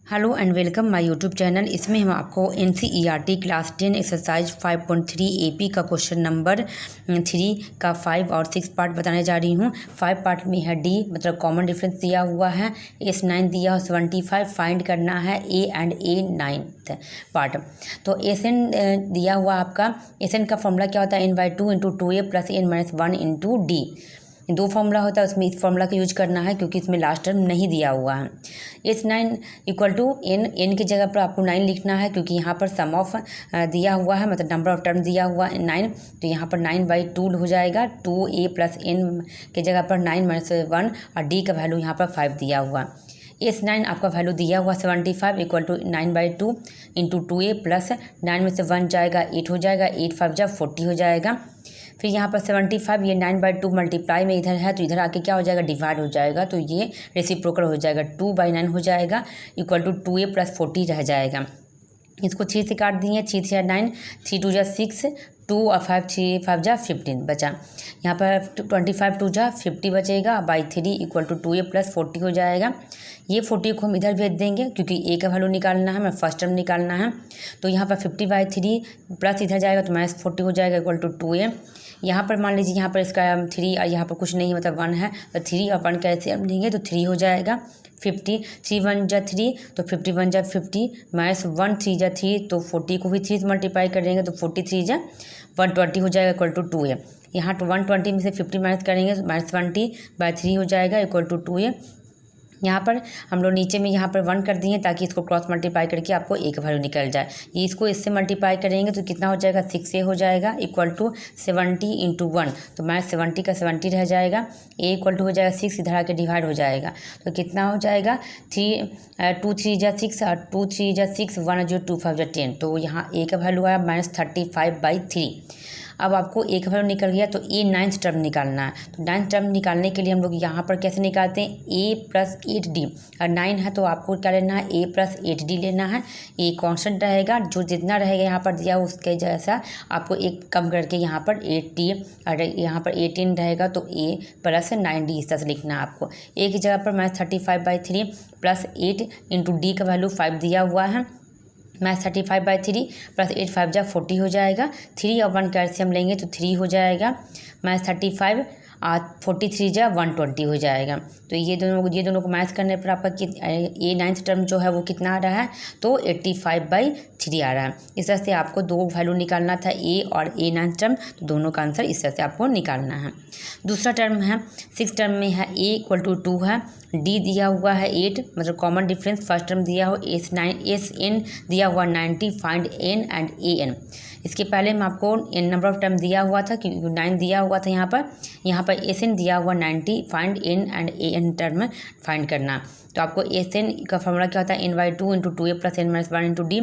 Hello and welcome my YouTube channel. इसमें हम आपको NCERT क्लास 10 एक्सरसाइज 5.3 AP का क्वेश्चन नंबर 3 का 5 और 6 पार्ट बताने जा रही हूँ। 5 पार्ट में है D मतलब कॉमन डिफरेंस दिया हुआ है, S9 दिया हो 75 फाइंड करना है A एंड A9 पार्ट। तो SN दिया हुआ आपका, SN का फॉर्मूला क्या होता है, n/2 × 2A + n-1 × D। दो फॉर्मूला होता है, उसमें इस फॉर्मूला का यूज करना है क्योंकि इसमें लास्ट टर्म नहीं दिया हुआ है। S9 = n की जगह पर आपको 9 लिखना है क्योंकि यहाँ पर सम ऑफ दिया हुआ है, मतलब नंबर ऑफ टर्म दिया हुआ है 9। तो यहाँ पर 9/2 हो जाएगा, 2A + n की जगह पर 9 - 1 और D का वैल्यू यहाँ पर 5 दिया हुआ। S9 आपका वैल्यू दिया हुआ 75 = 9/2 × 2A + 9 में से 1 जाएगा 8 हो जाएगा, 8 5 जा 40 हो जाएगा। फिर यहाँ पर 75 ये 9/2 मल्टीप्लाई में इधर है तो इधर आके क्या हो जाएगा, डिवाइड हो जाएगा, तो ये रेसिप्रोकल हो जाएगा, 2/9 हो जाएगा = 2A + 40 रह जाएगा। इसको 3 से काट दिए, 3 3 9, 3 2 6, 2 और 5 3 5 जा 15 बचा। यहाँ पर 25 2 जा 50 बचेगा, /3 = 2A + 40 हो जाएगा। ये 40 को हम इधर भेज देंगे क्योंकि A का वैल्यू निकालना है, हमें फर्स्ट टर्म निकालना है। तो यहाँ पर 50/3 प्लस इधर जाएगा तो -40 हो जाएगा = 2A। यहाँ पर मान लीजिए यहाँ पर इसका 3 और यहाँ पर कुछ नहीं मतलब 1 है, तो 3 और 1 कैसे हम लेंगे तो 3 हो जाएगा। 50 3 1 जा 3 तो 51 जा 50 -1 3 जा 3 तो 40 को भी 3 से मल्टीप्लाई करेंगे तो 43 जा 120 हो जाएगा = 2A। यहाँ तो 120 में से 50 माइनस करेंगे तो -20/3 हो जाएगा = 2A। यहाँ पर हम लोग नीचे में यहाँ पर 1 कर दिए ताकि इसको क्रॉस मल्टीप्लाई करके आपको A का वैल्यू निकल जाए। ये इसको इससे मल्टीप्लाई करेंगे तो कितना हो जाएगा, 6A हो जाएगा = 70 × 1 तो -70 का 70 रह जाएगा। A = हो जाएगा 6, इधर आके डिवाइड हो जाएगा तो कितना हो जाएगा, 2 3 जा 6 और 2 3 जा 6, 1 0 2 5 जा 10। तो यहाँ A का वैल्यू आया -35/3। अब आपको A का वैल्यू निकल गया तो A 9th टर्म निकालना है। तो 9th टर्म निकालने के लिए हम लोग यहाँ पर कैसे निकालते हैं, A + 8D और 9 है तो आपको क्या लेना है, A + 8D लेना है। A कांस्टेंट रहेगा, जो जितना रहेगा यहाँ पर दिया उसके जैसा आपको एक कम करके यहाँ पर 8D और यहाँ पर 18 रहेगा तो A + 9D इस तरह से लिखना है आपको। A की जगह पर -35/3 + 8 × D का वैल्यू 5 दिया हुआ है, -35/3 + 8 5 जा 40 हो जाएगा। 3 और 1 कैल्शियम लेंगे तो 3 हो जाएगा, -35 और 43 जा 120 हो जाएगा। तो ये दोनों को मैच करने पर आपका A 9th टर्म जो है वो कितना आ रहा है, तो 85/3 आ रहा है। इस तरह से आपको दो वैल्यू निकालना था, A और A 9th टर्म, तो दोनों का आंसर इस तरह से आपको निकालना है। दूसरा टर्म है 6 टर्म में है, A = 2 है, D दिया हुआ है 8 मतलब कॉमन डिफरेंस, फर्स्ट टर्म दिया हो SN दिया हुआ 90 फाइंड N एंड AN। इसके पहले मैं आपको n नंबर ऑफ टर्म दिया हुआ था क्योंकि 9 दिया हुआ था यहाँ पर SN दिया हुआ 90 find N and AN term find करना। तो आपको SN का फॉर्मूला क्या होता है, n/2 × 2A + n-1 × D।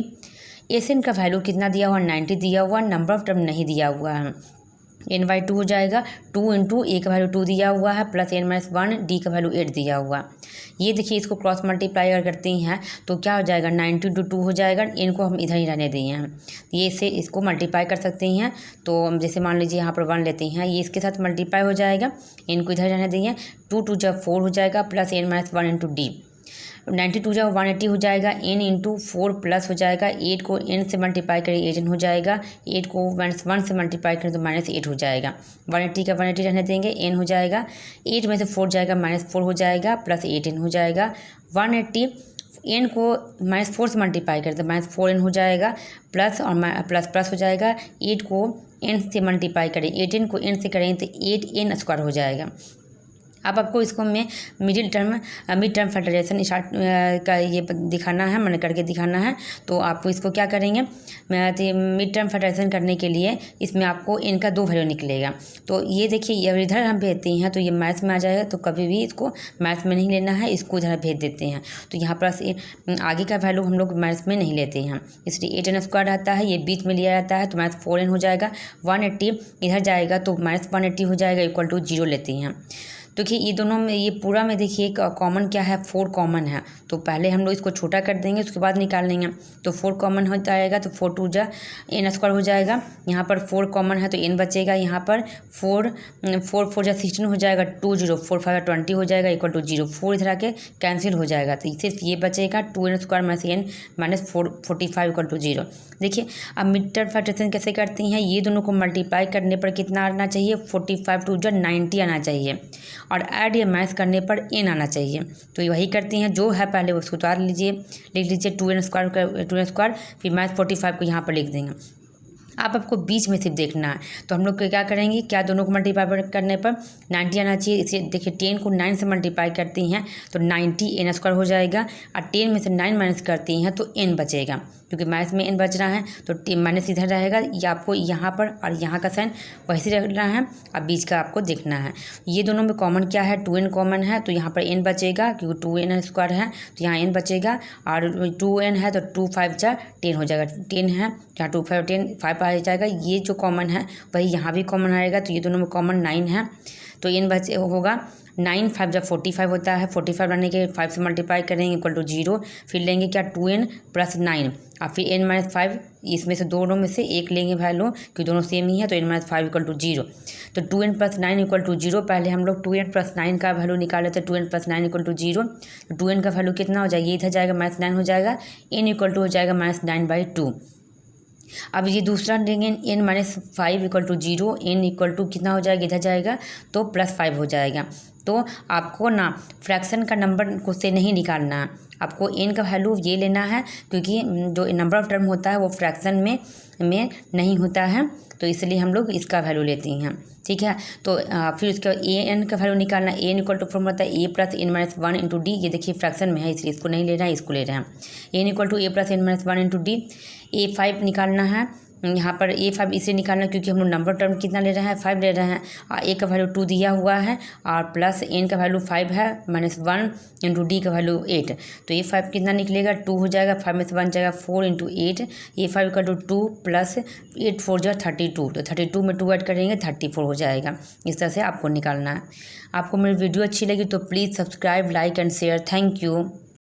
SN का वैल्यू कितना दिया हुआ, 90 दिया हुआ, नंबर ऑफ टर्म नहीं दिया हुआ है, n/2 हो जाएगा, 2 × A का वैल्यू 2 दिया हुआ है + n-1 D का वैल्यू 8 दिया हुआ। ये देखिए इसको क्रॉस मल्टीप्लाई अगर करते हैं तो क्या हो जाएगा, 90 × 2 हो जाएगा। इनको हम इधर ही रहने दिए हैं, ये से इसको मल्टीप्लाई कर सकते हैं। तो जैसे मान लीजिए यहाँ पर 1 लेते हैं, ये इसके साथ मल्टीप्लाई हो जाएगा, इनको इधर रहने दिए, 2 2 जा 4 हो जाएगा + n-1 × D। 92 जा 180 हो जाएगा, n × 4 प्लस हो जाएगा, 8 को n से मल्टीप्लाई करें 18 हो जाएगा, 8 को -1 से मल्टीप्लाई करें तो -8 हो जाएगा। 180 का 180 रहने देंगे, n हो जाएगा, 8 में से 4 जाएगा -4 हो जाएगा + 18 हो जाएगा। 180 n को -4 से मल्टीप्लाई करें तो -4n हो जाएगा, प्लस और प्लस हो जाएगा, 8 को n से मल्टीप्लाई करें, 18 को n से करें तो 8n² हो जाएगा। अब आपको इसको में मिड टर्म फैक्टराइजेशन स्टार्ट का ये दिखाना है, मैंने करके दिखाना है। तो आपको इसको क्या करेंगे, मिड टर्म फैक्टराइजेशन करने के लिए इसमें आपको इनका 2 वैल्यू निकलेगा। तो ये देखिए ये इधर हम भेजते हैं तो ये मैथ्स में आ जाएगा, तो कभी भी इसको मैथ्स में नहीं लेना है, इसको इधर भेज देते हैं। तो यहाँ पर आगे का वैल्यू हम लोग मैथ्स में नहीं लेते हैं, इसलिए 8n² आता है, ये बीच में लिया जाता है तो -4n हो जाएगा। 180 इधर जाएगा तो -180 हो जाएगा = 0 लेते हैं। देखिए ये दोनों में, ये पूरा में देखिए कॉमन क्या है, 4 कॉमन है। तो पहले हम लोग इसको छोटा कर देंगे, उसके बाद निकाल लेंगे। तो 4 कॉमन हो जाएगा, तो 4 टू जा एन स्क्वायर हो जाएगा। यहाँ पर 4 कॉमन है तो एन बचेगा। यहाँ पर 4 4 जा 16 हो जाएगा, 2 0 4 5 20 हो जाएगा, इक्वल टू 0। 4 इधर आके कैंसिल हो जाएगा, तो सिर्फ ये बचेगा 2n square minus n minus 45 equal to 0। देखिए अब मिड टर्म फैक्टराइजेशन कैसे करती हैं, ये दोनों को मल्टीप्लाई करने पर कितना आना चाहिए, 45 टू जो 90 आना चाहिए, और ऐड या मैच करने पर n आना चाहिए। तो वही करती हैं, जो है पहले उसको उतार लीजिए, लिख लीजिए 2n स्क्वायर, फिर मैच 45 को यहाँ पर लिख देंगे। आपको बीच में सिर्फ देखना है, तो हम लोग क्या करेंगे, क्या दोनों को मल्टीप्लाई करने पर 90 आना चाहिए। इसे देखिए 10 को 9 से मल्टीप्लाई करती हैं तो 90 एन स्क्वायर हो जाएगा, और 10 में से 9 माइनस करती हैं तो n बचेगा, क्योंकि माइनस में n बच रहा है तो माइनस इधर रहेगा। ये आपको यहाँ पर और यहाँ का साइन वैसे रखना है, और बीच का आपको देखना है। ये दोनों में कॉमन क्या है, 2n कॉमन है, तो यहाँ पर n बचेगा, क्योंकि 2n स्क्वायर है तो यहाँ n बचेगा, और 2n है तो 2 5 जा 10 हो जाएगा, 10 है यहाँ 2 5 10 5 आ जाएगा। ये जो कॉमन है वही यहाँ भी कॉमन आएगा, तो ये दोनों में कॉमन 9 है, तो n बचे होगा 9 5 जब 45 होता है, 45 लाने के 5 से मल्टीप्लाई करेंगे इक्वल टू 0, फिर लेंगे क्या 2n प्लस 9, और फिर n माइनस 5, इसमें से दोनों में से एक लेंगे वैल्यू, क्योंकि दोनों सेम ही है, तो n माइनस 5 इक्वल टू 0। तो 2n प्लस 9 इक्वल टू 0, पहले हम लोग 2n प्लस 9 का वैल्यू निकाले थे, 2n प्लस 9 इक्वल टू 0। तो 2n का वैल्यू कितना हो जाएगा, ये इधर जाएगा माइनस 9 हो जाएगा, n इक्वल टू हो जाएगा माइनस 9/2। अब ये दूसरा देंगे n minus 5 equal to 0, n equal to कितना हो जाएगा, इधर जाएगा तो प्लस 5 हो जाएगा। तो आपको ना फ्रैक्शन का नंबर को से नहीं निकालना है, आपको n का वैल्यू ये लेना है, क्योंकि जो नंबर ऑफ टर्म होता है वो फ्रैक्शन में नहीं होता है, तो इसलिए हम लोग इसका वैल्यू लेते हैं, ठीक है। तो फिर उसके बाद an का वैल्यू निकालना, an इक्वल टू फॉर्म होता है a plus n minus 1 into D. ये देखिए फ्रैक्शन में है इसलिए इसको नहीं ले रहे हैं, इसको ले रहे हैं। n equal to a plus n minus 1 into d. a5 निकालना है, यहाँ पर a5 इसे निकालना, क्योंकि हम लोग नंबर टर्म कितना ले रहे हैं, 5 ले रहे हैं, और a का वैल्यू 2 दिया हुआ है, और प्लस n का वैल्यू 5 है माइनस 1 इंटू डी का वैल्यू 8। तो a5 कितना निकलेगा, 2 हो जाएगा, 5 में से 1 जाएगा 4 into 8, a5 equal to 2 plus 8 4 जो 32, तो 32 में 2 ऐड करेंगे 34 हो जाएगा। इस तरह से आपको निकालना है। आपको मेरी वीडियो अच्छी लगी तो please subscribe, like and share. Thank you.